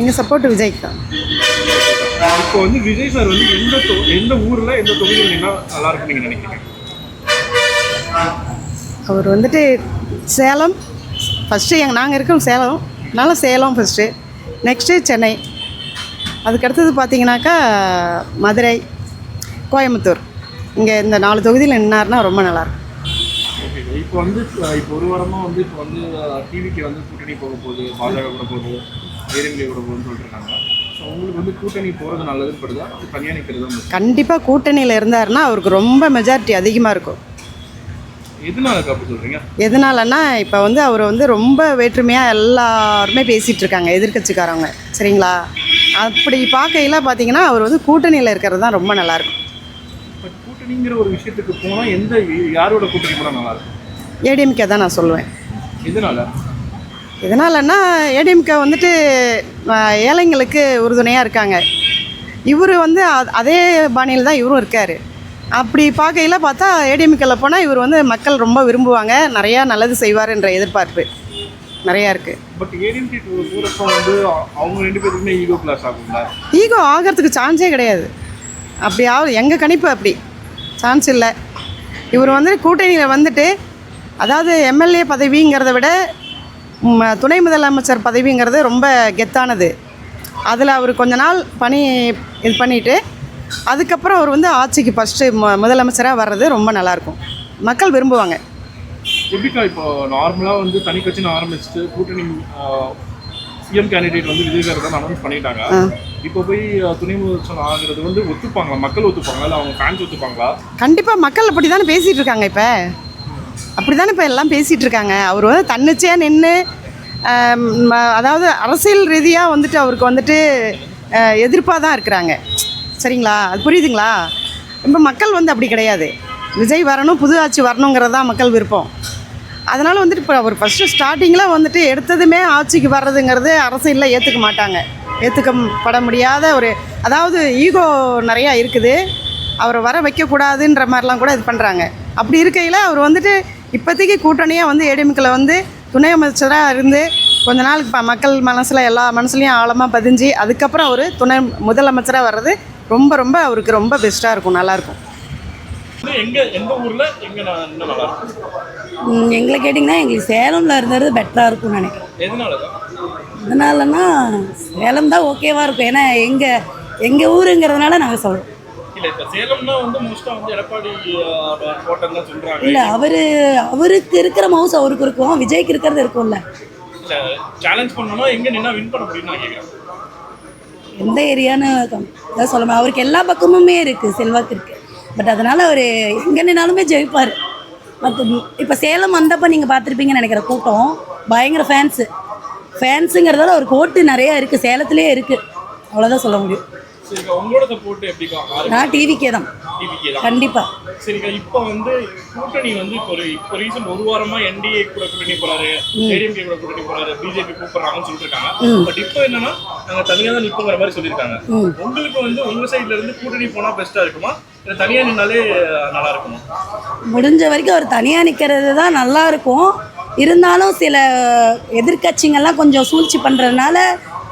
எங்கள் சப்போர்ட் விஜய்க்கு தான். இப்போ வந்து விஜய் சார் வந்து எந்த ஊரில் எந்த தொகுதியில் நின்னா நல்லா இருக்குன்னு நீங்கள் நினைக்கிறீங்க? அவர் வந்துட்டு சேலம் ஃபஸ்ட்டு நாங்கள் இருக்கோம் சேலம், அதனால சேலம் ஃபஸ்ட்டு, நெக்ஸ்ட்டு சென்னை, அதுக்கடுத்தது பார்த்தீங்கன்னாக்கா மதுரை, கோயம்புத்தூர், இங்கே இந்த 4 தொகுதியில் நின்னார்னா ரொம்ப நல்லாயிருக்கும். ஓகே, இப்போ வந்து இப்போ ஒரு வாரமாக வந்து இப்போ வந்து டிவிக்கு வந்து கூட்டணி போக போகுது, பாஜக கூட போகுது, ஏடிஎம்கே கூட போகுதுன்னு சொல்லிட்டுருக்காங்க. ஸோ உங்களுக்கு வந்து கூட்டணி போகிறது நல்லதுன்னு படுதா, அது தனியாக நிற்கிறது? கண்டிப்பாக கூட்டணியில் இருந்தாருன்னா அவருக்கு ரொம்ப மெஜாரிட்டி அதிகமாக இருக்கும். எதனால அப்படி சொல்கிறீங்க? எதனாலன்னா இப்போ வந்து அவர் வந்து ரொம்ப வேற்றுமையாக எல்லாருமே பேசிகிட்டு இருக்காங்க எதிர்கட்சிக்காரவங்க, சரிங்களா? அப்படி பார்க்கையில் பார்த்தீங்கன்னா அவர் வந்து கூட்டணியில் இருக்கிறது தான் ரொம்ப நல்லாயிருக்கும். பட் கூட்டணிங்கிற ஒரு விஷயத்துக்கு போனால் யாரோட கூட்டணி போனால் நல்லாயிருக்கும்? ஏடிஎம்கே தான் நான் சொல்லுவேன். எதனாலன்னா ஏடிஎம்கே வந்துட்டு ஏழைங்களுக்கு உறுதுணையாக இருக்காங்க. இவர் வந்து அதே பாணியில் தான் இவரும் இருக்கார். அப்படி பார்க்கையில் பார்த்தா ஏடிஎம்கேல போனால் இவர் வந்து மக்கள் ரொம்ப விரும்புவாங்க, நிறையா நல்லது செய்வார் என்ற எதிர்பார்ப்பு நிறையா இருக்குது. பட் ஏடிஎம்கே போகிறப்ப வந்து அவங்க 2 பேருக்குமே ஈகோ கிளாஸ் ஆகுங்களா? ஈகோ ஆகிறதுக்கு சான்ஸே கிடையாது. அப்படி எங்கள் கணிப்பு அப்படி சான்ஸ் இல்லை. இவர் வந்து கூட்டணியில் வந்துட்டு, அதாவது எம்எல்ஏ பதவிங்கிறத விட துணை முதலமைச்சர் பதவிங்கிறது ரொம்ப கெத்தானது. அதில் அவர் கொஞ்ச நாள் இது பண்ணிவிட்டு அதுக்கப்புறம் அவர் வந்து ஆட்சிக்கு ஃபஸ்ட்டு முதலமைச்சராக வர்றது ரொம்ப நல்லாயிருக்கும், மக்கள் விரும்புவாங்க. எப்படிக்கா இப்போ நார்மலாக வந்து தனி கட்சின்னு ஆரம்பிச்சுட்டு கூட்டணி சிஎம் கேண்டிடேட் வந்து விஜய் சார் தான் அனௌன்ஸ் பண்ணிட்டாங்க. இப்போ போய் துணை முதலமைச்சர் ஆகிறது வந்து ஒத்துப்பாங்களா? மக்கள் ஒத்துப்பாங்களா இல்லை அவங்க ஃபேன்ஸ் ஒத்துப்பாங்களா? கண்டிப்பாக மக்கள் அப்படி தானே பேசிகிட்டு இருக்காங்க. இப்போ அப்படி தானே இப்போ எல்லாம் பேசிகிட்டு இருக்காங்க. அவர் வந்து தன்னிச்சையாக நின்று, அதாவது அரசியல் ரீதியாக வந்துட்டு அவருக்கு வந்துட்டு எதிர்ப்பாக தான் இருக்கிறாங்க, சரிங்களா? அது புரியுதுங்களா? இப்போ மக்கள் வந்து அப்படி கிடையாது. விஜய் வரணும், புது ஆட்சி வரணுங்கிறது தான் மக்கள் விருப்பம். அதனால் வந்துட்டு இப்போ அவர் ஃபஸ்ட்டு ஸ்டார்டிங்கில் வந்துட்டு எடுத்ததுமே ஆட்சிக்கு வர்றதுங்கிறது அரசியலில் ஏற்றுக்கப்பட முடியாத ஒரு, அதாவது ஈகோ நிறையா இருக்குது. அவரை வர வைக்கக்கூடாதுன்ற மாதிரிலாம் கூட இது பண்ணுறாங்க. அப்படி இருக்கையில் அவர் வந்துட்டு இப்போதைக்கு கூட்டணியாக வந்து ஏடிஎம்கேல வந்து துணை அமைச்சராக இருந்து கொஞ்ச நாளுக்கு மக்கள் மனசில் எல்லா மனசுலையும் ஆழமாக பதிஞ்சு அதுக்கப்புறம் அவர் துணை முதலமைச்சராக வர்றது ரொம்ப ரொம்ப அவருக்கு ரொம்ப பெஸ்ட்டாக இருக்கும், நல்லாயிருக்கும். எங்களை கேட்டிங்கன்னா எங்களுக்கு சேலமில் இருந்தது பெட்டராக இருக்கும்னு நினைக்கிறேன். எதனாலன்னா சேலம் தான் ஓகேவாக இருக்கும். ஏன்னா எங்கள் ஊருங்கிறதுனால நாங்கள் சொல்கிறோம். இல்லை, அவருக்கு இருக்கிற மவுஸ் அவருக்கு இருக்கும், விஜய்க்கு இருக்கிறது இருக்கும்ல. எந்த ஏரியான்னு தான் சொல்ல முடியும். அவருக்கு எல்லா பக்கமுமே இருக்குது, செல்வாக்கு இருக்குது. பட் அதனால் அவர் எங்கே நின்னாலுமே ஜெயிப்பார். மற்ற இப்போ சேலம் வந்தப்போ நீங்கள் பார்த்துருப்பீங்கன்னு நினைக்கிற கூட்டம் பயங்கர ஃபேன்ஸுங்கிறதால அவருக்கு ஓட்டு நிறையா இருக்குது, சேலத்துலேயே இருக்குது. அவ்வளோதான் சொல்ல முடியும். நான் டிவிக்கே தான் கண்டிப்பாக. சரிக்கா, இப்போ வந்து கூட்டணி வந்து இப்போ ரீசன்ட் ஒரு வாரமாக என்டிஏ கூட கூட்டணி போகிறாரு, ஏடிஎம்கே கூட கூட்டணி போகிறாரு, பிஜேபி கூப்பிட்றாங்கன்னு சொல்லிட்டு இருக்காங்க. பட் இப்போ என்னன்னா நாங்கள் தனியாக தான் நிற்போங்கிற மாதிரி சொல்லியிருக்காங்க. உங்களுக்கு வந்து உங்கள் சைட்ல இருந்து கூட்டணி போனால் பெஸ்ட்டாக இருக்குமா இல்லை தனியாக நின்னாலே நல்லா இருக்குமா? முடிஞ்ச வரைக்கும் அவர் தனியாக நிற்கிறது தான் நல்லா இருக்கும். இருந்தாலும் சில எதிர்கட்சிங்கள்லாம் கொஞ்சம் சூழ்ச்சி பண்ணுறதுனால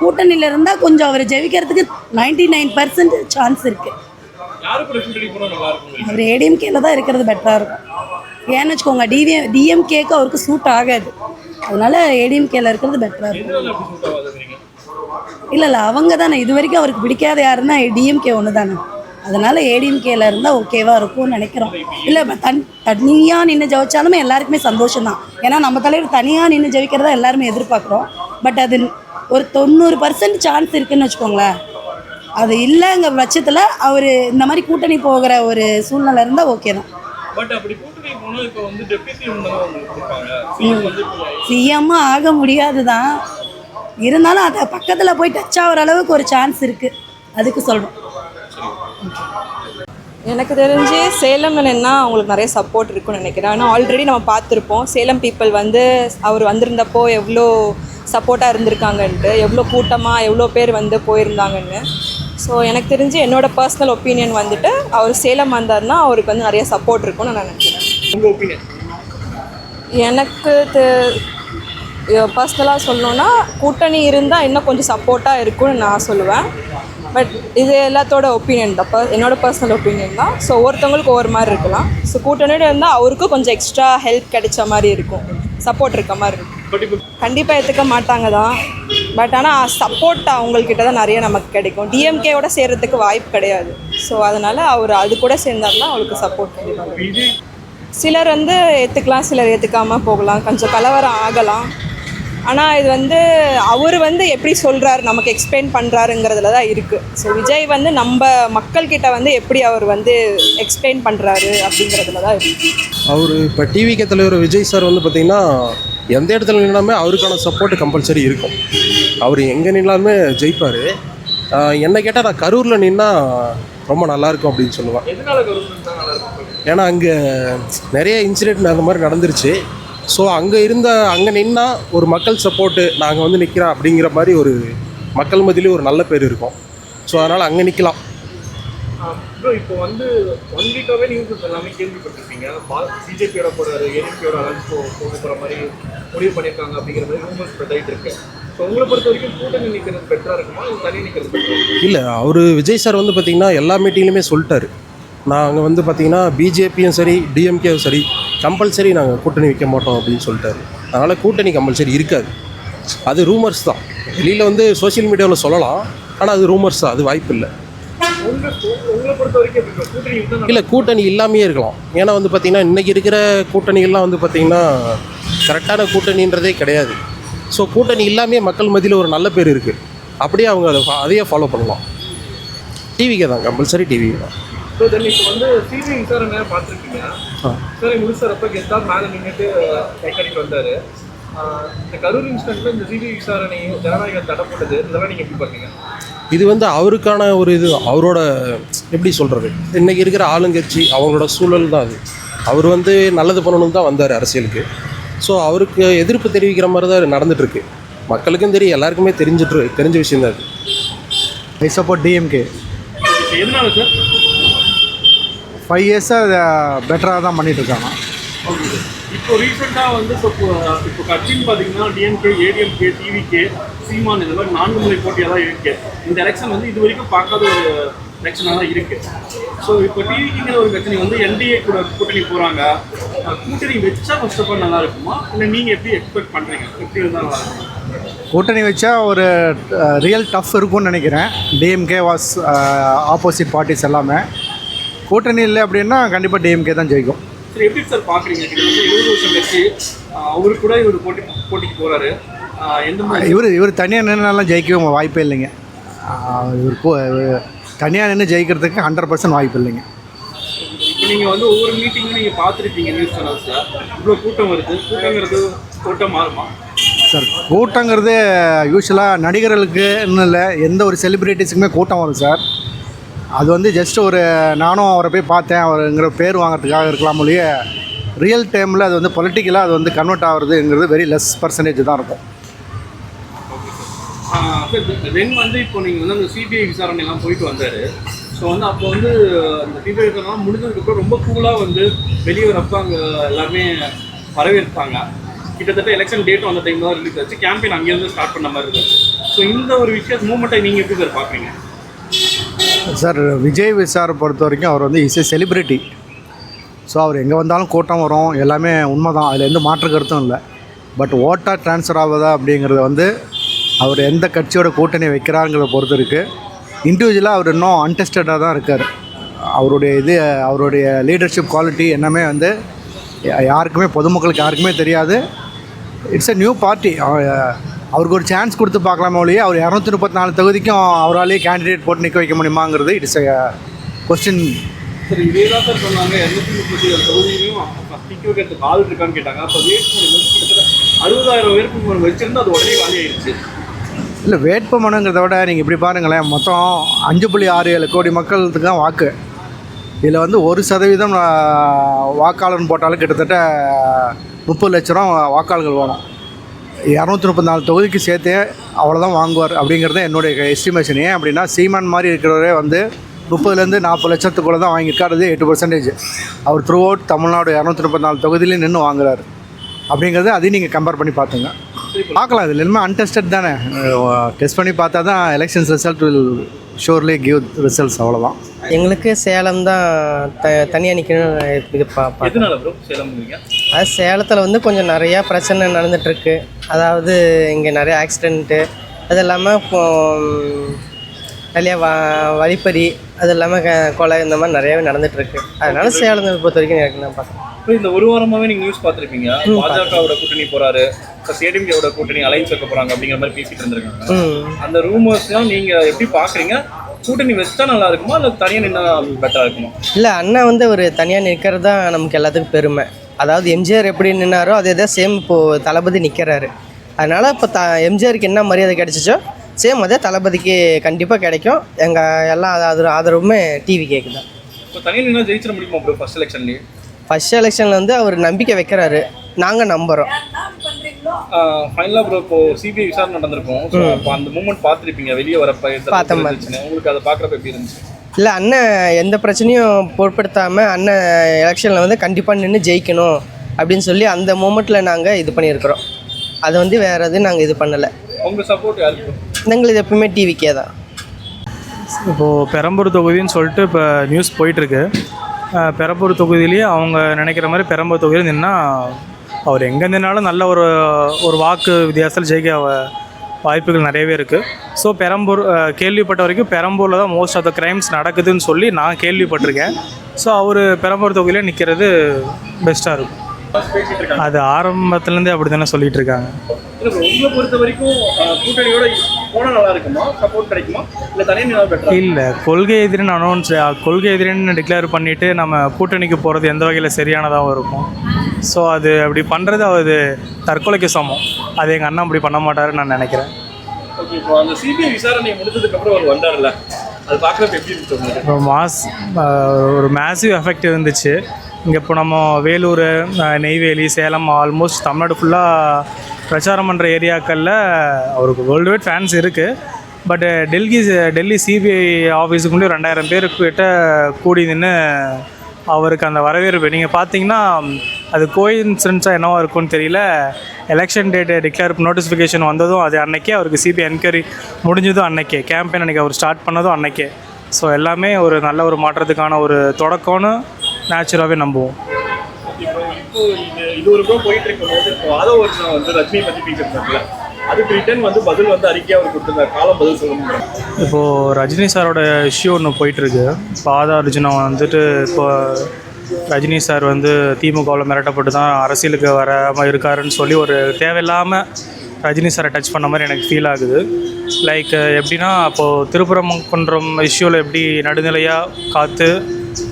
கூட்டணியில் இருந்தால் கொஞ்சம் அவர் ஜெயிக்கிறதுக்கு 99% சான்ஸ் இருக்குது. அவர் ஏடிஎம்கேல தான் இருக்கிறது பெட்டராக இருக்கும். ஏன்னு வச்சுக்கோங்க, டிஎம்கேக்கு அவருக்கு சூட் ஆகாது. அதனால ஏடிஎம்கேல இருக்கிறது பெட்டராக இருக்கும். இல்லை அவங்க தானே இது வரைக்கும் அவருக்கு பிடிக்காத யாருன்னா டிஎம்கே ஒன்று தானே. அதனால் ஏடிஎம்கேல இருந்தால் ஓகேவாக இருக்கும்னு நினைக்கிறோம். இல்லை தனியாக நின்று ஜெயிச்சாலுமே எல்லாருக்குமே சந்தோஷம்தான். ஏன்னா நம்ம தலைவர் தனியாக நின்று ஜெயிக்கிறதா எல்லாருமே எதிர்பார்க்குறோம். பட் அது ஒரு 90% சான்ஸ் இருக்குதுன்னு வச்சுக்கோங்களேன். அது இல்லைங்கிற பட்சத்தில் அவர் இந்த மாதிரி கூட்டணி போகிற ஒரு சூழ்நிலை இருந்தால் ஓகே தான். சிஎம்மும் ஆக முடியாது தான், இருந்தாலும் அதை பக்கத்தில் போய் டச் ஆகிற அளவுக்கு ஒரு சான்ஸ் இருக்குது, அதுக்கு சொல்கிறோம். எனக்கு தெரிஞ்சு சேலமில் நின்னா அவங்களுக்கு நிறைய சப்போர்ட் இருக்குன்னு நினைக்கிறேன். ஆனால் ஆல்ரெடி நம்ம பார்த்துருப்போம் சேலம் பீப்புள் வந்து அவர் வந்திருந்தப்போ எவ்வளோ சப்போர்ட்டாக இருந்திருக்காங்கன்ட்டு, எவ்வளோ கூட்டமாக எவ்வளோ பேர் வந்து போயிருந்தாங்கன்னு. ஸோ எனக்கு தெரிஞ்சு என்னோட பர்சனல் ஒப்பீனியன் வந்துட்டு அவர் சேலம் வந்தார்னா அவருக்கு வந்து நிறைய சப்போர்ட் இருக்கும்னு நான் நினைக்கிறேன். உங்கள் ஒப்பீனியன்? எனக்கு பர்சனலாக சொல்லணுன்னா கூட்டணி இருந்தால் இன்னும் கொஞ்சம் சப்போர்ட்டாக இருக்கும்னு நான் சொல்லுவேன். பட் இது எல்லாத்தோட ஒப்பீனியன் தான், என்னோடய பர்சனல் ஒப்பீனியன் தான். ஸோ ஒவ்வொருத்தவங்களுக்கு ஒவ்வொரு மாதிரி இருக்கலாம். ஸோ கூட்டணியோட இருந்தால் அவருக்கும் கொஞ்சம் எக்ஸ்ட்ரா ஹெல்ப் கிடைச்ச மாதிரி இருக்கும், சப்போர்ட் இருக்க மாதிரி இருக்கும். கண்டிப்பாக ஏற்றுக்க மாட்டாங்க தான். பட் ஆனால் சப்போர்ட் அவங்கக்கிட்ட தான் நிறைய நமக்கு கிடைக்கும். டிஎம்கேயோட சேர்கிறதுக்கு வாய்ப்பு கிடையாது. ஸோ அதனால் அவர் அது கூட சேர்ந்தாருன்னா அவருக்கு சப்போர்ட் கண்டிப்பாக. சிலர் வந்து ஏற்றுக்கலாம், சிலர் ஏற்றுக்காமல் போகலாம், கொஞ்சம் கலவரம் ஆகலாம். ஆனால் இது வந்து அவர் வந்து எப்படி சொல்கிறாரு, நமக்கு எக்ஸ்பிளைன் பண்ணுறாருங்கிறதுல தான் இருக்குது. ஸோ விஜய் வந்து நம்ம மக்கள்கிட்ட வந்து எப்படி அவர் வந்து எக்ஸ்பிளைன் பண்ணுறாரு அப்படிங்கிறதுல தான் இருக்குது. அவர் இப்போ டிவிகே தலைவர் விஜய் சார் வந்து பார்த்திங்கன்னா எந்த இடத்துல நின்னாலுமே அவருக்கான சப்போர்ட்டு கம்பல்சரி இருக்கும். அவர் எங்கே நின்னாலுமே ஜெயிப்பார். என்னை கேட்டால் நான் கரூரில் நின்னா ரொம்ப நல்லாயிருக்கும் அப்படின்னு சொல்லுவேன். ஏன்னா அங்கே நிறைய இன்சிடென்ட் அந்த மாதிரி நடந்துருச்சு. ஸோ அங்கே நின்னா ஒரு மக்கள் சப்போர்ட்டு, நாங்கள் வந்து நிற்கிறோம் அப்படிங்கிற மாதிரி ஒரு மக்கள் மத்தியிலே ஒரு நல்ல பேர் இருக்கும். ஸோ அதனால் அங்கே நிற்கலாம். இப்போ வந்து 1 வீக்காகவே நியூஸ் எல்லாமே கேள்விப்பட்டிருப்பீங்க. பிஜேபியோட போகிறாரு, ஏடிஎம்கேயோட அலைன்ஸ் போக போகிற மாதிரி முடிவு பண்ணியிருக்காங்க அப்படிங்கிற மாதிரி ரூமர்ஸ் ஸ்ப்ரெட் ஆகிட்டு இருக்கு. ஸோ உங்களை பொறுத்த வரைக்கும் கூட்டணி நிற்கிறது பெட்டராக இருக்குமா, இல்லை தனி நிற்கிறது பெட்டராக? இல்லை, அவர் விஜய் சார் வந்து பார்த்திங்கன்னா எல்லா மீட்டிங்லையுமே சொல்லிட்டாரு, நாங்கள் வந்து பார்த்திங்கன்னா பிஜேபியும் சரி டிஎம்கேவும் சரி கம்பல்சரி நாங்கள் கூட்டணி வைக்க மாட்டோம் அப்படின்னு சொல்லிட்டாரு. அதனால் கூட்டணி கம்பல்சரி இருக்காது. அது ரூமர்ஸ் தான். வெளியில் வந்து சோஷியல் மீடியாவில் சொல்லலாம், ஆனால் அது ரூமர்ஸ் தான், அது வாய்ப்பு இல்லை. இல்லை, கூட்டணி இல்லாமையே இருக்கலாம். ஏன்னா வந்து பார்த்திங்கன்னா இன்றைக்கி இருக்கிற கூட்டணிகள்லாம் வந்து பார்த்திங்கன்னா கரெக்டான கூட்டணின்றதே கிடையாது. ஸோ கூட்டணி இல்லாமையே மக்கள் மத்தியில் ஒரு நல்ல பேர் இருக்குது. அப்படியே அவங்க அதையே ஃபாலோ பண்ணலாம். டிவிக்கே தான், கம்பல்சரி டிவிக்கே தான். ஸோ தென் இப்போ வந்து சிபிஐ விசாரணை பார்த்துருக்கீங்க. சரி, முடிச்சறப்ப கெஸ்டார் மேலே நின்றுட்டு கைக்கடிக்கு வந்தார். இந்த கரூர் இன்சிடென்ட்டில் இந்த சிபிஐ விசாரணை ஜனநாயகம் தடப்பட்டது, இதெல்லாம் நீங்கள் எப்படி பார்த்தீங்க? இது வந்து அவருக்கான ஒரு இது, அவரோட எப்படி சொல்கிறது, இன்றைக்கி இருக்கிற ஆளுங்கட்சி அவங்களோட சூழல் தான் அது. அவர் வந்து நல்லது பண்ணணும் தான் வந்தார் அரசியலுக்கு. ஸோ அவருக்கு எதிர்ப்பு தெரிவிக்கிற மாதிரி தான் நடந்துகிட்ருக்கு. மக்களுக்கும் தெரியும், எல்லாருக்குமே தெரிஞ்ச விஷயம் தான் அது. I support DMK. எதனால சார்? 5 இயர்ஸாக பெட்டராக தான் பண்ணிகிட்ருக்காங்க. Okay sir. இப்போ ரீசெண்டாக வந்து இப்போ கட்சின்னு பார்த்தீங்கன்னா டிஎம்கே, ஏடிஎம்கே, டிவிகே, சீமான் இந்த மாதிரி 4 முறை போட்டியாக தான் இருக்குது. இந்த எலெக்ஷன் வந்து இது வரைக்கும் பார்க்காத ஒரு எலெக்ஷனாக தான் இருக்குது. ஸோ இப்போ டிவிக்கிங்கிற ஒரு கட்சி வந்து என்டிஏ கூட கூட்டணி போகிறாங்க. கூட்டணி வச்சா ஃபர்ஸ்ட் ஆஃப் ஆல் நல்லா இருக்குமா, இல்லை நீங்கள் எப்படி எக்ஸ்பெக்ட் பண்ணுறீங்க, எப்படி இருந்தால் நல்லா இருக்கும்? கூட்டணி வச்சா ஒரு ரியல் டஃப் இருக்கும்னு நினைக்கிறேன். டிஎம்கே வாஸ் ஆப்போசிட் பார்ட்டிஸ் எல்லாமே. கூட்டணி இல்லை அப்படின்னா கண்டிப்பாக டிஎம்கே தான் ஜெயிக்கும். சரி, எப்படி சார் பார்க்குறீங்க? கிட்டத்தட்ட 20 வருஷம் கட்சி, அவரு கூட இவர் போட்டிக்கு போகிறாரு. எந்த மாதிரி இவர் தனியாக நின்றுனாலும் ஜெயிக்கவும் வாய்ப்பே இல்லைங்க. இவர் தனியாக நின்று ஜெயிக்கிறதுக்கு 100% வாய்ப்பு இல்லைங்க. இப்போ நீங்கள் வந்து ஒவ்வொரு மீட்டிங்கும் நீங்கள் பார்த்துருப்பீங்க நியூஸ் சேனல்ஸில், இவ்வளோ கூட்டம் வருது. கூட்டங்கிறது கூட்டம் மாறுமா சார்? கூட்டங்கிறது யூஸ்வலாக நடிகர்களுக்குன்னு இல்லை, எந்த ஒரு செலிப்ரிட்டிஸுக்குமே கூட்டம் வரும் சார். அது வந்து ஜஸ்ட் ஒரு நானும் அவரை போய் பார்த்தேன் அவருங்கிற பேர் வாங்கிறதுக்காக இருக்கலாம் மொழிய, ரியல் டைமில் அது வந்து பொலிட்டிக்கலாக அது வந்து கன்வெர்ட் ஆகுறதுங்கிறது வெரி லெஸ் பர்சன்டேஜ் தான் இருக்கும். தென் வந்து இப்போ நீங்கள் வந்து அந்த சிபிஐ விசாரணைலாம் போயிட்டு வந்தார். ஸோ வந்து அப்போ வந்து அந்த சிபிஐ விசாரணை முடிஞ்சதுக்கப்புறம் ரொம்ப கூலாக வந்து வெளியே வரப்போ அங்கே எல்லாருமே வரவேற்பாங்க. கிட்டத்தட்ட எலெக்ஷன் டேட்டும் அந்த டைம் தான் ரிலீஸ் ஆச்சு. கேம்பெயின் அங்கேருந்து ஸ்டார்ட் பண்ண மாதிரி இருக்குது. ஸோ இந்த ஒரு மூமெண்ட்டை நீங்கள் எப்படி சார் பார்க்குறீங்க? சார், விஜய் விசாரை பொறுத்த வரைக்கும் அவர் வந்து இஸ் ஏ செலிப்ரிட்டி. ஸோ அவர் எங்கே வந்தாலும் கூட்டம் வரும், எல்லாமே உண்மை தான், அதில் எந்த மாற்று கருத்தும் இல்லை. பட் ஓட்டாக ட்ரான்ஸ்ஃபர் ஆகுதா அப்படிங்கிறத வந்து அவர் எந்த கட்சியோட கூட்டணி வைக்கிறாங்கிறத பொறுத்து இருக்குது. இண்டிவிஜுவலாக அவர் இன்னும் அன்டெஸ்டடாக தான் இருக்கார். அவருடைய லீடர்ஷிப் குவாலிட்டி எல்லாமே வந்து யாருக்குமே, பொதுமக்களுக்கு யாருக்குமே தெரியாது. It's a new party. அவருக்கு ஒரு சான்ஸ் கொடுத்து பார்க்கலாமே ஒழிய அவர் 234 தொகுதிக்கும் அவராலேயே கேண்டிடேட் போட்டு நிற்க வைக்க முடியுமாங்கிறது இட்ஸ் எ கொஸ்டின். சார், இதே தான் சார் சொன்னாங்க. 237 தொகுதியிலையும் நிற்க வைக்கிறதுக்கு ஆள் இருக்கான்னு கேட்டாங்க. அப்போ வேட்புமனு கிட்டத்தட்ட 60,000 வேட்புமனு வச்சுருந்து அது உடனே காலி ஆயிடுச்சு. இல்லை, வேட்புமனுங்கிறத விட நீங்கள் இப்படி பாருங்களேன், மொத்தம் 5.67 கோடி மக்களுக்கு தான் வாக்கு. இதில் வந்து 1% வாக்காளர்னு போட்டாலும் கிட்டத்தட்ட 30 லட்ச ரூபா வாக்காளர்கள் வேணும். 234 தொகுதிக்கு சேர்த்து அவ்வளோதான் வாங்குவார் அப்படிங்கிறது என்னுடைய எஸ்டிமேஷன். ஏன் அப்படின்னா சீமான் மாதிரி இருக்கிறவரே வந்து 30லேருந்து 40 லட்சத்துக்குள்ளே தான் வாங்கியிருக்காரு. அது 8%. அவர் த்ரூ அவுட் தமிழ்நாடு 234 தொகுதியிலையும் நின்று வாங்குறாரு அப்படிங்கிறது அதையும் நீங்கள் கம்பேர் பண்ணி பார்த்துங்க. பார்க்கலாம், இதில் எல்லாமே அன்டெஸ்டட் தானே, டெஸ்ட் பண்ணி பார்த்தா தான் elections result will surely give results, அவ்வளோதான். எங்களுக்கு சேலம் தான் தனியாக நிற்கணும் இது பார்ப்போம். எதனால ப்ரோ சேலம் போறீங்க? அது சேலத்தில் வந்து கொஞ்சம் நிறையா பிரச்சனை நடந்துகிட்ருக்கு. அதாவது இங்கே நிறைய ஆக்சிடெண்ட்டு, அது இல்லாமல் நிறையா வழிப்பறி, அது இல்லாமல் கொலை, இந்த மாதிரி நிறையாவே நடந்துகிட்ருக்கு. அதனால சேலத்தை பொறுத்த வரைக்கும் எனக்கு நான் பார்க்குறேன். இந்த ஒரு வாரமாவே நீங்க நியூஸ் பார்த்துருப்பீங்க, பாஜகவோட கூட்டணி போறாரு, ஏடிஎம்கேவோட கூட்டணி அலைன்ஸ் வைக்க போறாங்க அப்படிங்கிற மாதிரி பேசிட்டு இருந்திருக்காங்க. அந்த ரூமர்ஸ்லாம் நீங்க எப்படி பாக்குறீங்க? கூட்டணி வச்சா நல்லா இருக்குமா இல்லை தனியாக நின்னா பெட்டரா இருக்குமா? இல்லை, அண்ணன் வந்து ஒரு தனியாக நிற்கிறது தான் நமக்கு எல்லாத்துக்கும் பெருமை. அதாவது எம்ஜிஆர் எப்படி நின்னாரோ அதே தான் சேம் இப்போது தளபதி நிற்கிறாரு. அதனால் இப்போ எம்ஜிஆருக்கு என்ன மரியாதை கிடைச்சிச்சோ சேம் அதே தளபதிக்கு கண்டிப்பாக கிடைக்கும். எங்கள் எல்லா ஆதரவுமே டிவி கேட்குது. இப்போ தனியாக நின்னா ஜெயிச்சிட முடியுமா ப்ரோ ஃபர்ஸ்ட் எலெக்ஷன்லேயே? ஃபர்ஸ்ட் எலெக்ஷனில் வந்து அவர் நம்பிக்கை வைக்கிறாரு, நாங்கள் நம்புகிறோம். ஃபைனலாக ப்ரோ இப்போ சிபிஐ விசாரணை நடந்திருக்கும், ஸோ அப்போ அந்த மூமெண்ட் பார்த்துருப்பீங்க வெளியே வரப்ப பார்த்த மாதிரி உங்களுக்கு அதை பார்க்குறப்ப எப்படி இருந்துச்சு? இல்லை, அண்ணன் எந்த பிரச்சனையும் பொருட்படுத்தாமல் அண்ணன் எலெக்ஷனில் வந்து கண்டிப்பாக நின்று ஜெயிக்கணும் அப்படின்னு சொல்லி அந்த மூமெண்ட்டில் நாங்கள் இது பண்ணியிருக்கிறோம். அது வந்து வேறு எதுவும் நாங்கள் இது பண்ணலை. உங்கள் சப்போர்ட் யாருக்கு? எங்களுக்கு எப்பவுமே டிவிக்கே தான். இப்போது பெரம்பூர் தொகுதின்னு சொல்லிட்டு இப்போ நியூஸ் போயிட்டுருக்கு. பெரம்பூர் தொகுதியிலேயே அவங்க நினைக்கிற மாதிரி பெரம்பூர் தொகுதியில் நின்னா அவர் எங்கே நின்னாலும் நல்ல ஒரு வாக்கு வித்தியாசத்தில் ஜெயிக்க வாய்ப்புகள் நிறையவே இருக்குது. ஸோ பெரம்பூர் கேள்விப்பட்ட வரைக்கும் பெரம்பூரில் தான் மோஸ்ட் ஆஃப் த கிரைம்ஸ் நடக்குதுன்னு சொல்லி நான் கேள்விப்பட்டிருக்கேன். ஸோ அவர் பெரம்பூர் தொகுதியில் நிற்கிறது பெஸ்ட்டாக இருக்கும். அது ஆரம்பத்துலேருந்தே அப்படி தானே சொல்லிகிட்டு இருக்காங்க. உங்களை பொறுத்த வரைக்கும் கூட்டணியோட போனால் நல்லா இருக்குமா, சப்போர்ட் கிடைக்குமா, இல்லை தனியாக நின்னா பெட்டரா? இல்லை, கொள்கை எதிரின்னு டிக்ளேர் பண்ணிவிட்டு நம்ம கூட்டணிக்கு போகிறது எந்த வகையில் சரியானதாகவும் இருக்கும். ஸோ அது அப்படி பண்ணுறது அது தற்கொலைக்கு சமம். அது எங்கள் அண்ணன் அப்படி பண்ண மாட்டாருன்னு நான் நினைக்கிறேன். ஓகே, இப்போ அந்த சிபிஐ விசாரணை முடிஞ்சதுக்கப்புறம் அவர் வந்தார்ல, அது பார்க்குறப்ப எப்படி இருந்துச்சு? ஒரு மேசிவ் எஃபெக்ட் இருந்துச்சு. இங்கே இப்போ நம்ம வேலூர், நெய்வேலி, சேலம், ஆல்மோஸ்ட் தமிழ்நாடு ஃபுல்லாக பிரச்சாரம் பண்ணுற ஏரியாக்களில் அவருக்கு வேர்ல்டு வைட் ஃபேன்ஸ் இருக்குது. பட் டெல்லி சிபிஐ ஆஃபீஸுக்குள்ளே 2000 பேருக்கிட்ட கூடி நின்று அவருக்கு அந்த வரவேற்பு நீங்கள் பார்த்தீங்கன்னா அது கோயின்சிடன்ஸாக என்னவா இருக்கும்னு தெரியல. எலெக்ஷன் டேட்டு டிக்ளேர் நோட்டிஃபிகேஷன் வந்ததும் அது அன்னைக்கே, அவருக்கு சிபிஐ என்கொயரி முடிஞ்சதும் அன்னைக்கே, கேம்பெயின் அன்றைக்கி அவர் ஸ்டார்ட் பண்ணதும் அன்னைக்கே. ஸோ எல்லாமே ஒரு நல்ல ஒரு மாற்றத்துக்கான ஒரு தொடக்கம்னு நேச்சுராகவே நம்புவோம். இப்போ இது ஒரு ப்ரோ போயிட்டு இருக்கும்போது இப்போ வருஷம் வந்து ரஜினி பற்றி பேசியிருந்தாங்கல்ல, அதுக்கு ரிட்டர்ன் வந்து பதில் வந்து அறிக்கையாக அவர் கொடுத்துருந்தார், காலம் பதில் சொல்லணும். இப்போது ரஜினி சாரோட இஷ்யூ ஒன்று போயிட்டுருக்கு. இப்போ அர்ஜுனன் வந்துட்டு இப்போ ரஜினி சார் வந்து திமுகவில் மிரட்டப்பட்டு தான் அரசியலுக்கு வராமல் இருக்காருன்னு சொல்லி ஒரு தேவையில்லாமல் ரஜினி சாரை டச் பண்ண மாதிரி எனக்கு ஃபீல் ஆகுது. லைக் எப்படின்னா, அப்போது திருப்பரங்குன்றம் இஷ்யூவில் எப்படி நடுநிலையாக காத்து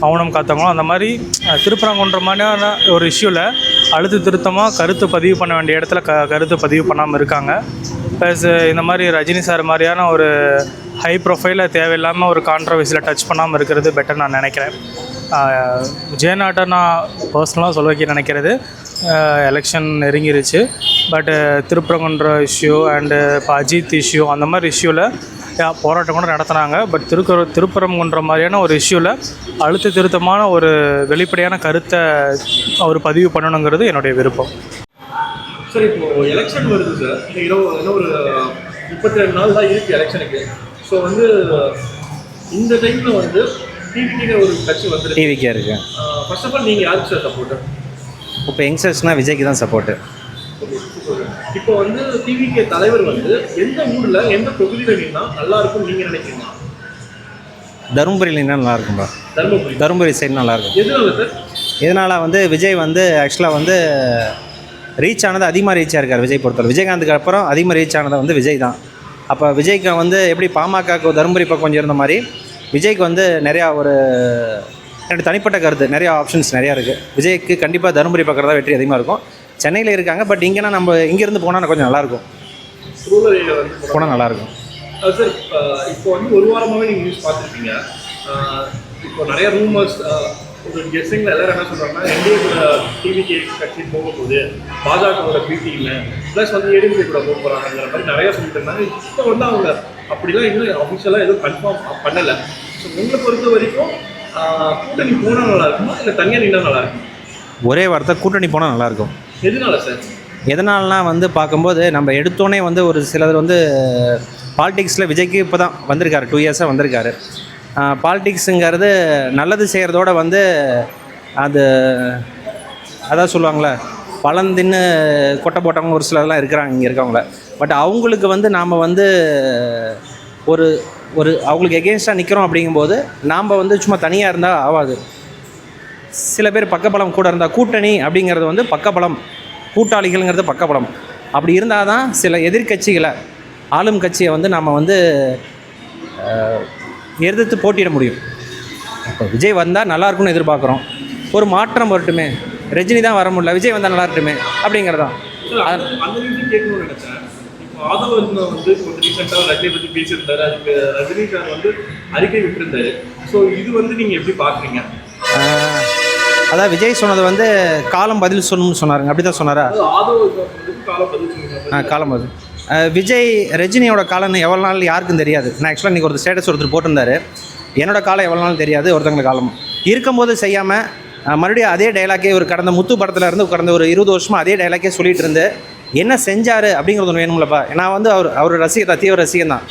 மௌனம் காத்தாங்களோ அந்த மாதிரி திருப்பரங்குன்றமான ஒரு இஷ்யூவில் அழுத்து திருத்தமாக கருத்து பதிவு பண்ண வேண்டிய இடத்துல கருத்து பதிவு பண்ணாமல் இருக்காங்க. ப்ளஸ் இந்த மாதிரி ரஜினி சார் மாதிரியான ஒரு ஹை ப்ரொஃபைலை தேவையில்லாமல் ஒரு கான்ட்ரவர்சியில் டச் பண்ணாமல் இருக்கிறது பெட்டர் நான் நினைக்கிறேன். விஜயநாட்டை நான் பர்சனலாக சொல்ல வைக்க நினைக்கிறது, எலெக்ஷன் நெருங்கிருச்சு. பட்டு திருப்பரங்குன்ற இஷ்யூ அண்டு இப்போ அஜித் இஷ்யூ அந்த மாதிரி இஷ்யூவில் போராட்டம் கூட நடத்துனாங்க. பட் திருப்பரங்குன்ற மாதிரியான ஒரு இஷ்யூவில் அழுத்த திருத்தமான ஒரு வெளிப்படையான கருத்தை அவர் பதிவு பண்ணணுங்கிறது என்னுடைய விருப்பம். சார், இப்போ எலெக்ஷன் வருது சார், இன்னும் ஒரு 32 நாள் தான் இருக்குது எலெக்ஷனுக்கு. ஸோ வந்து இந்த டைமில் வந்து டிவிக்கு ஒரு கட்சி வந்து டிவிக்கே இருக்குது. ஃபர்ஸ்ட் ஆஃப் ஆல் நீங்கள் யாருக்கு சார் சப்போர்ட்டு? இப்போ யங்ஸ்டர்ஸ்னால் விஜய்க்கு தான் சப்போர்ட்டு. இப்போ வந்து டிவிகே தலைவர் வந்து எந்த ஊரில் எந்த தொகுதியில் நின்னா நல்லா இருக்கும் நீங்கள் நினைக்கிறீங்க? தருமபுரியில் நின்னா நல்லா இருக்கும்பா. தருமபுரி சைடு நல்லாயிருக்கும். எதனால சார்? இதனால் வந்து விஜய் வந்து ஆக்சுவலாக வந்து ரீச் ஆனது அதிகமாக ரீச் ஆகிருக்கார் விஜய் பொறுத்தவரை. விஜயகாந்துக்கு அப்புறம் அதிகமாக ரீச் ஆனது வந்து விஜய் தான். அப்போ விஜய்க்கு வந்து எப்படி பாமகக்கு தருமபுரி பக்கம் கொஞ்சம் இருந்த மாதிரி விஜய்க்கு வந்து நிறையா ஒரு என்னோடய தனிப்பட்ட கருத்து, நிறையா ஆப்ஷன்ஸ் நிறையா இருக்குது. விஜய்க்கு கண்டிப்பாக தருமபுரி பக்கம் தான் வெற்றி அதிகமாக இருக்கும். சென்னையில் இருக்காங்க, பட் இங்கேனா நம்ம இங்கேருந்து போனால் கொஞ்சம் நல்லாயிருக்கும், போனால் நல்லாயிருக்கும். சார், இப்போ வந்து ஒரு வாரமாகவே நீங்கள் நியூஸ் பார்த்துருப்பீங்க. இப்போ நிறைய ரூமர்ஸ், ஒரு கெஸ்ஸிங்கில் எல்லோரும் என்ன சொல்கிறாங்கன்னா, என்டிஏ கூட டிவிகே கட்சி போகும்போது பாஜகவோட பிடிஎம் ப்ளஸ் வந்து ஏடிஎம்கே கூட போக போகிறாங்கிற மாதிரி நிறையா சொல்லிட்டு இருந்தாங்க. இப்போ வந்து அவங்க அப்படிலாம் இன்னும் அஃபிஷியலாக எதுவும் கன்ஃபார்ம் பண்ணலை. ஸோ உங்களை பொறுத்த வரைக்கும் கூட்டணி போனால் நல்லா இருக்குமா இல்லை தனியாக நின்னா நல்லா இருக்கும்? ஒரே வார்த்தை, கூட்டணி போனால் நல்லாயிருக்கும். எதனால சார்? எதனாலனா வந்து பார்க்கும்போது நம்ம எடுத்தோடனே வந்து ஒரு சிலர் வந்து பாலிடிக்ஸில் விஜய்க்கு இப்போ தான் வந்திருக்காரு, 2 இயர்ஸாக வந்திருக்காரு. பாலிடிக்ஸுங்கிறது நல்லது செய்கிறதோட வந்து அது அதான் சொல்லுவாங்களே, பழந்தின்னு கொட்டை போட்டவங்க ஒரு சிலர்லாம் இருக்கிறாங்க இங்கே இருக்கவங்கள. பட் அவங்களுக்கு வந்து நாம் வந்து ஒரு ஒரு அவங்களுக்கு எகெயின்ஸ்டாக நிற்கிறோம் அப்படிங்கும்போது நாம் வந்து சும்மா தனியாக இருந்தால் ஆகாது. சில பேர் பக்கபலம் கூட இருந்தால், கூட்டணி அப்படிங்கிறது வந்து பக்கபலம், கூட்டாளிகள்ங்கிறது பக்கபலம். அப்படி இருந்தால் தான் சில எதிர்கட்சிகளை, ஆளும் கட்சியை வந்து நம்ம வந்து எதிர்த்து போட்டியிட முடியும். இப்போ விஜய் வந்தால் நல்லாயிருக்குன்னு எதிர்பார்க்குறோம். ஒரு மாற்றம் வரட்டுமே, ரஜினி தான் வர முடியல, விஜய் வந்தால் நல்லா இருக்கட்டுமே அப்படிங்கிறதான். அந்த நிமிஷம் கேட்கணும்னு நினைச்சேன். இப்போ ஆதவ் வந்து கொஞ்சம் ரீசெண்டாக ரஜினி பற்றி பேசியிருந்தாரு, அதுக்கு ரஜினி சார் வந்து அறிக்கை விட்டுருந்தாரு. ஸோ இது வந்து நீங்கள் எப்படி பார்க்குறீங்க? அதான் விஜய் சொன்னது வந்து காலம் பதில் சொல்லணும்னு சொன்னாருங்க, அப்படி தான் சொன்னாரா? ஆதவ் காலம் பதில் சொல்லுங்க. காலம் பதில். விஜய் ரஜினியோட காலம் எவ்வளோ நாள் யாருக்கும் தெரியாது. நான் ஆக்சுவலாக இன்றைக்கி ஒரு ஸ்டேட்டஸ் ஒருத்தர் போட்டிருந்தாரு, என்னோட காலம் எவ்வளோ நாள் தெரியாது, ஒருத்தவங்க காலம் இருக்கும்போது செய்யாமல் மறுபடியும் அதே டைலாக்கே ஒரு கடந்த முத்து படத்தில் இருந்து கடந்த ஒரு 20 வருஷமாக அதே டைலாக்கே சொல்லிகிட்டு இருந்து என்ன செஞ்சார் அப்படிங்கிறது ஒன்று வேணும்லப்பா. நான் வந்து அவர் ரசிகர், தீவிர ரசிகன் தான்.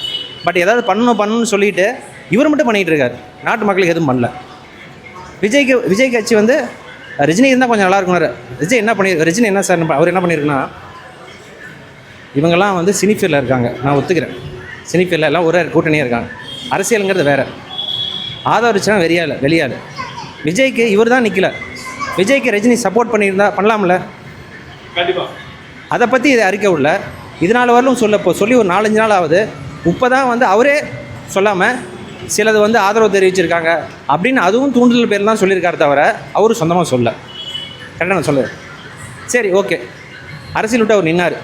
பட் ஏதாவது பண்ணணும்னு சொல்லிவிட்டு இவர் மட்டும் பண்ணிகிட்டு இருக்கார், நாட்டு மக்களுக்கு எதுவும் பண்ணல. விஜய் கட்சி வந்து ரஜினி இருந்தால் கொஞ்சம் நல்லா இருக்குனாரு. விஜய் என்ன ரஜினி என்ன சார் அவர் என்ன பண்ணியிருக்குன்னா, இவங்கெல்லாம் வந்து சினிஃபீல்டில் இருக்காங்க, நான் ஒத்துக்கிறேன். சினிஃபீல்டில் எல்லாம் ஒரு கூட்டணியாக இருக்காங்க. அரசியலுங்கிறது வேறு. ஆதரிச்சுனா வெளியாள். விஜய்க்கு இவர் தான் நிற்கல. விஜய்க்கு ரஜினி சப்போர்ட் பண்ணியிருந்தா பண்ணலாம்ல, கண்டிப்பாக. அதை பற்றி இதை அறிக்கை விடல. இதனால் வரலும் சொல்லி ஒரு 4-5 நாள் ஆகுது. இப்போ தான் வந்து அவரே சொல்லாமல் சிலது வந்து ஆதரவு தெரிவிச்சிருக்காங்க அப்படின்னு அதுவும் தூண்டுதல் பேர் தான் சொல்லியிருக்காரு, தவிர அவரும் சொந்தமாக சொல்ல. கரெக்டாக நான் சொல்லுவேன். சரி, ஓகே, அரசியல் விட்டு அவர் நின்னார்,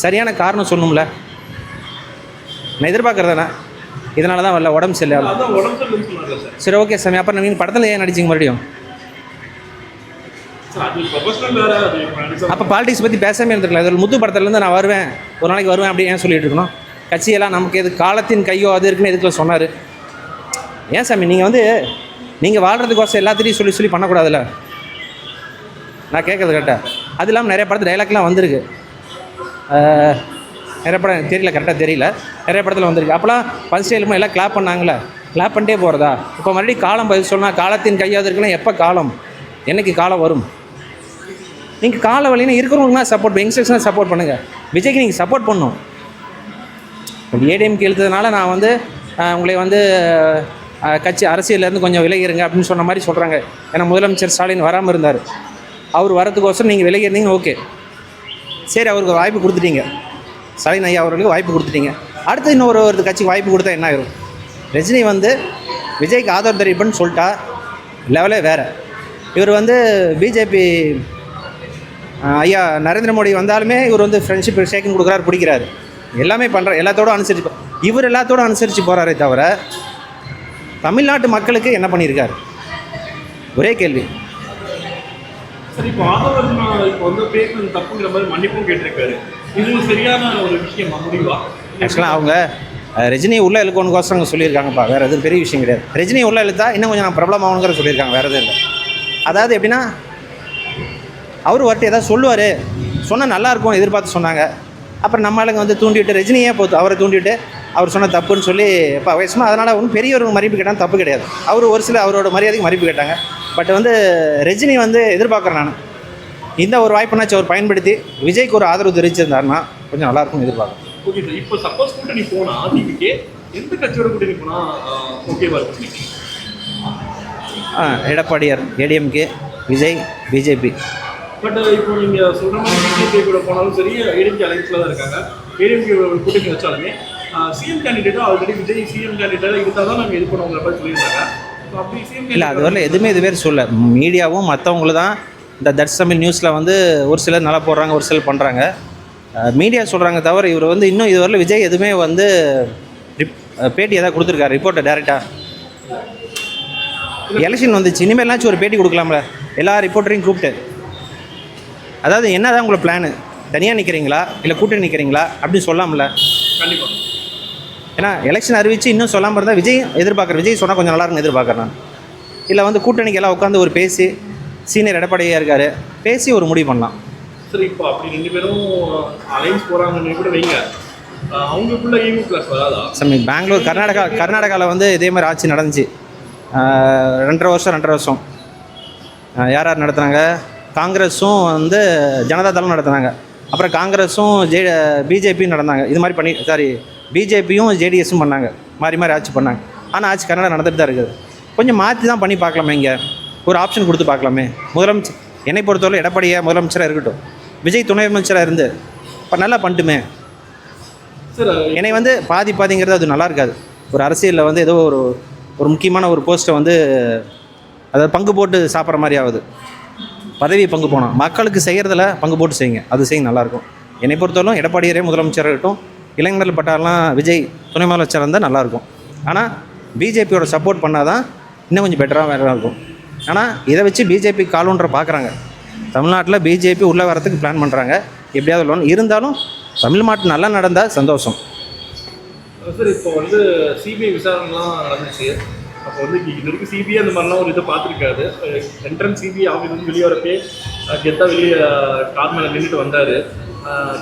சரியான காரணம் சொல்லணும்ல. நான் எதிர்பார்க்குறதானே, இதனால தான் வரல, உடம்பு சரியில்லை. சரி, ஓகே சாமி, அப்புறம் நீங்கள் படத்தில் ஏன் நடிச்சிங்க மறுபடியும்? அப்போ பாலிடிக்ஸ் பற்றி பேசாமல் இருந்துருக்கலாம். இதில் முத்து படத்துலேருந்து நான் வருவேன், ஒரு நாளைக்கு வருவேன் அப்படி ஏன் சொல்லிட்டு இருக்கணும்? கட்சியெல்லாம் நமக்கு எது காலத்தின் கையோ அது இருக்குன்னு எதுக்குள்ள சொன்னார்? ஏன் சாமி நீங்கள் வந்து நீங்கள் வாழ்கிறதுக்கோசம் எல்லாத்தையும் சொல்லி பண்ணக்கூடாதுல்ல. நான் கேட்குறது கரெக்டாக. அது இல்லாமல் நிறைய படத்தில் டைலாக்லாம் வந்திருக்கு. நிறைய படம் தெரியல, கரெக்டாக தெரியல, நிறைய படத்தில் வந்திருக்கு. அப்போலாம் ஃபர்ஸ்ட் ஸ்டைலுமே எல்லாம் கிளாப் பண்ணாங்களே, கிளாப் பண்ணிட்டே போகிறதா? இப்போ மறுபடியும் காலம் பதில் சொன்னால் காலத்தின் கையாவது இருக்குன்னா எப்போ காலம், என்றைக்கு காலம் வரும்? நீங்கள் கால வழினா இருக்கிறவங்கன்னா சப்போர்ட், யங்ஸ்டர்ஸ்னால் சப்போர்ட் பண்ணுங்கள். விஜய்க்கு நீங்கள் சப்போர்ட் பண்ணணும். ஏடிஎம்கே எழுத்ததுனால நான் வந்து உங்களை வந்து கட்சி அரசியலேருந்து கொஞ்சம் விலகிருங்க அப்படின்னு சொன்ன மாதிரி சொல்கிறாங்க. ஏன்னா முதலமைச்சர் ஸ்டாலின் வராமல் இருந்தார், அவர் வரதுக்கோசரம் நீங்கள் விலகிருந்தீங்க, ஓகே சரி, அவருக்கு வாய்ப்பு கொடுத்துட்டீங்க, ஸ்டாலின் ஐயா அவர்களுக்கு வாய்ப்பு கொடுத்துட்டீங்க. அடுத்து இன்னொரு கட்சிக்கு வாய்ப்பு கொடுத்தா என்ன ஆகிரும்? ரஜினி வந்து விஜய்க்கு ஆதரவு தெரிவிப்புன்னு சொல்லிட்டா லெவலே வேறு. இவர் வந்து பிஜேபி ஐயா நரேந்திர மோடி வந்தாலுமே இவர் வந்து ஃப்ரெண்ட்ஷிப் ஷேக்கிங் கொடுக்குறாரு, பிடிக்கிறாரு, எல்லாமே பண்ணுறாரு, எல்லாத்தோடும் அனுசரிச்சு, இவர் எல்லாத்தோடும் அனுசரித்து போகிறாரே தவிர தமிழ்நாட்டு மக்களுக்கு என்ன பண்ணியிருக்காரு? ஒரே கேள்வி. சரி, இப்போ ஆதவ் இப்போ வந்து பேசுறது தப்புங்கிற மாதிரி மன்னிப்பும் கேட்டிருக்காரு. இது சரியான ஒரு விஷயமா, முடிவா? ஆக்சுவலாக அவங்க ரஜினி உள்ளே இழுக்கணுக்கோசரம் சொல்லியிருக்காங்கப்பா, வேறு எதுவும் பெரிய விஷயம் கிடையாது. ரஜினி உள்ளே இழுத்தா இன்னும் கொஞ்சம் நான் பிரபலம் ஆகணுங்கிற சொல்லியிருக்காங்க, வேறு எதுவும் இல்லை. அதாவது எப்படின்னா, அவர் வரட்டு ஏதாவது சொல்லுவார், சொன்னால் நல்லாயிருக்கும் எதிர்பார்த்து சொன்னாங்க. அப்புறம் நம்ம ஆளுங்க வந்து தூண்டிவிட்டு ரஜினியே போது அவரை தூண்டிவிட்டு அவர் சொன்ன தப்புன்னு சொல்லி இப்போ வயசுமா, அதனால் ஒன்றும் பெரிய ஒரு மதிப்பு கேட்டால் தப்பு கிடையாது. அவர் ஒரு சில அவரோட மரியாதைக்கு மதிப்பு கேட்டாங்க. பட் வந்து ரஜினி வந்து எதிர்பார்க்குறேன் நான், இந்த ஒரு வாய்ப்புனாச்சும் அவர் பயன்படுத்தி விஜய்க்கு ஒரு ஆதரவு தெரிவிச்சிருந்தாருன்னா கொஞ்சம் நல்லாயிருக்கும் எதிர்பார்க்குறேன். ஓகே சார், இப்போ சப்போஸ் கூட்டணி போனால் டிவிக்கே எந்த கட்சியோட கூட்டணி போனால் ஓகேவா இருக்கும்? எடப்பாடியார், ஏடிஎம்கே, விஜய், பிஜேபி. பட் இப்போ நீங்கள் சொல்கிற மாதிரி பிஜேபி கூட போனாலும் சரி, ஏடிஎம்கே அலைன்ஸில் தான் இருக்காங்க. ஏடிஎம்கே கூட்டணி வச்சாலுமே சிஎம் கேண்டிடேட்டாக ஆல்ரெடி விஜய் சிஎம் கேண்டிடேட்டாக இருந்தால் தான் நாங்கள் இது பண்ணுவோங்கிற மாதிரி சொல்லியிருந்தாங்க. அப்படி சிஎம் இல்லை, அது வரல எதுவுமே இதுமாரி சொல்ல. மீடியாவும் மற்றவங்கள தான் இந்த தட்ஸ் தமிழ் நியூஸில் வந்து ஒரு சிலர் நல்லா போடுறாங்க, ஒரு சிலர் பண்ணுறாங்க, மீடியா சொல்கிறாங்க தவிர இவர் வந்து இன்னும் இது வரல விஜய் எதுவுமே வந்து பேட்டி எதாவது கொடுத்துருக்காரு ரிப்போர்ட்டை டேரெக்டாக. எலெக்ஷன் வந்துச்சு, இனிமேலாச்சும் ஒரு பேட்டி கொடுக்கலாம்ல எல்லா ரிப்போர்ட்டரையும் கூப்பிட்டு. அதாவது என்ன தான் உங்களை பிளானு, தனியாக நிற்கிறீங்களா இல்லை கூட்டணி நிற்கிறீங்களா அப்படின்னு சொல்லாமல. கண்டிப்பாக. ஏன்னா எலெக்ஷன் அறிவிச்சு இன்னும் சொல்லாமல் இருந்தால் விஜய் எதிர்பார்க்குறேன், விஜய் சொன்னால் கொஞ்சம் நல்லா இருக்குன்னு எதிர்பார்க்குறேன் நான். இல்லை வந்து கூட்டணிக்கு எல்லாம் உட்காந்து ஒரு பேசி, சீனியர் எடப்பாடியாக இருக்கார், பேசி ஒரு முடிவு பண்ணலாம். சரி இப்போ அப்படி 2 பேரும் அலைன்ஸ் போகிறாங்கன்னு கூட வைங்க, அவங்களுக்குள்ள ஈகோ கிளாஸ் வராதா? சாமி பெங்களூர் கர்நாடகாவில் வந்து இதே மாதிரி ஆட்சி நடந்துச்சு. 2.5 வருஷம் யார் யார் நடத்துனாங்க? காங்கிரஸும் வந்து ஜனதா தளம் நடத்துனாங்க. அப்புறம் காங்கிரஸும் பிஜேபியும் நடந்தாங்க. இது மாதிரி பண்ணி பிஜேபியும் ஜேடிஎஸும் பண்ணாங்க. மாறி மாறி ஆட்சி பண்ணாங்க. ஆனால் ஆட்சி கர்நாடகா நடந்துட்டு தான் இருக்குது. கொஞ்சம் மாற்றி தான் பண்ணி பார்க்கலாமே, இங்கே ஒரு ஆப்ஷன் கொடுத்து பார்க்கலாமே. முதலமைச்சர் என்னை பொறுத்தவரை எடப்பாடியை முதலமைச்சராக இருக்கட்டும், விஜய் துணை அமைச்சராக இருந்து இப்போ நல்லா பண்ணிட்டுமே. சார் என்னை வந்து பாதிங்கிறது அது நல்லா இருக்காது. ஒரு அரசியலில் வந்து ஏதோ ஒரு முக்கியமான ஒரு போஸ்ட்டை வந்து அதாவது பங்கு போட்டு சாப்பிட்ற மாதிரி ஆகுது. பதவி பங்கு போனோம், மக்களுக்கு செய்கிறதில் பங்கு போட்டு செய்யுங்க, அது செய்யுங்க நல்லாயிருக்கும். என்னை பொறுத்தவரைக்கும் எடப்பாடியாரே முதலமைச்சராக இருக்கட்டும், இளைஞர்கள் பட்டாலாம் விஜய் துணை முதலமைச்சராக இருந்தால் நல்லாயிருக்கும். ஆனால் பிஜேபியோட சப்போர்ட் பண்ணால் தான் இன்னும் கொஞ்சம் பெட்டராக வேறு இருக்கும். ஆனால் இதை வச்சு பிஜேபி காலூன்ற பார்க்குறாங்க. தமிழ்நாட்டில் பிஜேபி உள்ளே வரத்துக்கு பிளான் பண்ணுறாங்க. எப்படியாவது லோன் இருந்தாலும் தமிழ்நாட்டு நல்லா நடந்தால் சந்தோஷம். சார் இப்போ வந்து சிபிஐ விசாரணைலாம் நடந்துச்சு. அப்போ வந்து இது வரைக்கும் சிபிஐ அந்த மாதிரிலாம் ஒரு இதை பார்த்துருக்காது. என்ட்ரன்ஸ் சிபிஐ ஆஃபீஸ் வந்து வெளியே வரப்பே கெத்தாக வெளியே கார் மேலே நின்றுட்டு வந்தார்.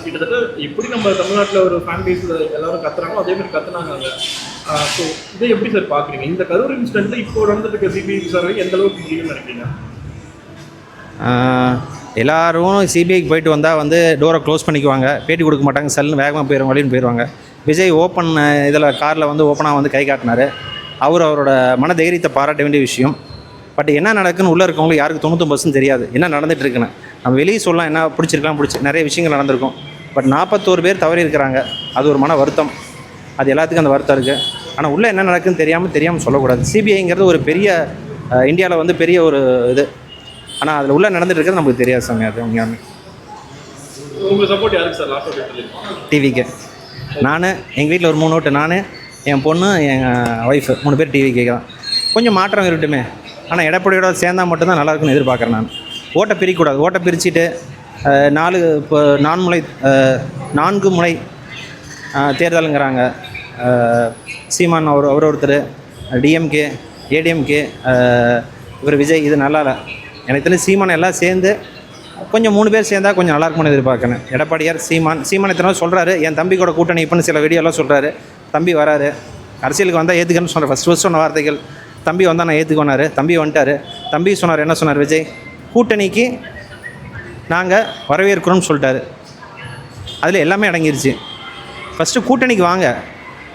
கிட்டத்தட்ட எப்படி நம்ம தமிழ்நாட்டில் ஒரு ஃபேன் பேஸில் எல்லோரும் கத்துறாங்களோ அதே மாதிரி கத்துனாங்க அங்கே. ஸோ இதை எப்படி சார் பார்க்குறீங்க? இந்த கரூர் இன்சிடென்ட்டில் இப்போ நடந்துட்டு இருக்க சிபிஐ விசாரணை எந்த அளவுக்கு முடியும்னு நினைக்கிறீங்க? எல்லோரும் சிபிஐக்கு போயிட்டு வந்தால் வந்து டோரை க்ளோஸ் பண்ணிக்குவாங்க, பேட்டி கொடுக்க மாட்டாங்க, செல்லுன்னு வேகமாக போயிடும், வழின்னு போயிடுவாங்க. விஜய் ஓப்பன் இதில் காரில் வந்து ஓப்பனாக வந்து கை காட்டினார். அவரோட மன தைரியத்தை பாராட்ட வேண்டிய விஷயம். பட் என்ன நடக்குன்னு உள்ளே இருக்கவங்களுக்கு யாருக்கு 99% தெரியாது என்ன நடந்துகிட்டு இருக்குன்னு. நம்ம வெளியே சொல்லலாம், என்ன பிடிச்சிருக்கலாம், நிறைய விஷயங்கள் நடந்திருக்கும். பட் 41 பேர் தவறி இருக்கிறாங்க. அது ஒரு மன வருத்தம். அது எல்லாத்துக்கும் அந்த வருத்தம் இருக்குது. ஆனால் உள்ளே என்ன நடக்குன்னு தெரியாமல் சொல்லக்கூடாது. சிபிஐங்கிறது ஒரு பெரிய இந்தியாவில் வந்து பெரிய ஒரு இது. ஆனால் அதில் உள்ளே நடந்துட்டு இருக்கிறது நமக்கு தெரியாது சாமி. அது உண்மையாமே உங்கள் சப்போர்ட் யாருக்கு சார்? லாஸ்ட் டிவிக்கு. நான் எங்கள் வீட்டில் ஒரு 3 ஓட்டு, நான் என் பொண்ணு எங்கள் ஒய்ஃபு 3 பேர் டிவி கேட்குறேன். கொஞ்சம் மாற்றம் இருக்கட்டுமே. ஆனால் எடப்பாடியோட சேர்ந்தால் மட்டும்தான் நல்லாயிருக்குன்னு எதிர்பார்க்குறேன். நான் ஓட்டை பிரிக்கக்கூடாது. ஓட்டை பிரிச்சுட்டு 4 முறை தேர்தலுங்கிறாங்க. சீமான் அவர் ஒருத்தர், டிஎம்கே, ஏடிஎம்கே, இவர் விஜய். இது நல்லா இல்லை எனக்கு தெரிஞ்சு. சீமான் எல்லாம் சேர்ந்து கொஞ்சம் 3 பேர் சேர்ந்தால் கொஞ்சம் நல்லாயிருக்கும்னு எதிர்பார்க்குறேன். எடப்பாடியார், சீமான் எத்தனை சொல்கிறாரு, என் தம்பி கூட கூட்டணி இப்போன்னு சில வீடியோலாம் சொல்கிறாரு. தம்பி வராரு, அரசியலுக்கு வந்தால் ஏற்றுக்கன்னு சொல்கிற ஃபஸ்ட் சொன்ன வார்த்தைகள். தம்பி வந்தால் நான் ஏற்றுக்கோனார். தம்பி வந்துட்டார். தம்பி சொன்னார், என்ன சொன்னார் விஜய்? கூட்டணிக்கு நாங்கள் வரவேற்கிறோம்னு சொல்லிட்டாரு. அதில் எல்லாமே அடங்கிருச்சு. ஃபஸ்ட்டு கூட்டணிக்கு வாங்க,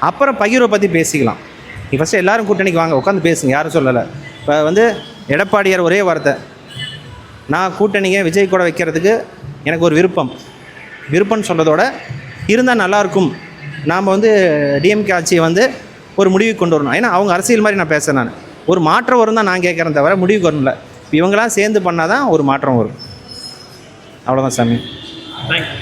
அப்புறம் பகிர்வை பற்றி பேசிக்கலாம். நீ ஃபஸ்ட்டு எல்லோரும் கூட்டணிக்கு வாங்க, உட்காந்து பேசுங்க, யாரும் சொல்லலை. இப்போ வந்து எடப்பாடியார் ஒரே வார்த்தை, நான் கூட்டணியை விஜய் கூட வைக்கிறதுக்கு எனக்கு ஒரு விருப்பம்னு சொல்கிறதோட இருந்தால் நல்லாயிருக்கும். நாம் வந்து டிஎம்கே ஆட்சியை வந்து ஒரு முடிவுக்கு கொண்டு வரணும். ஏன்னா அவங்க அரசியல் மாதிரி நான் பேசுகிறேன். நான் ஒரு மாற்றம் வரும் தான் நான் கேட்குறேன், தவிர முடிவுக்கு வரணும்ல. இவங்களாம் சேர்ந்து பண்ணால் தான் ஒரு மாற்றம் வரும். அவ்வளோதான் சாமி. தேங்க்யூ.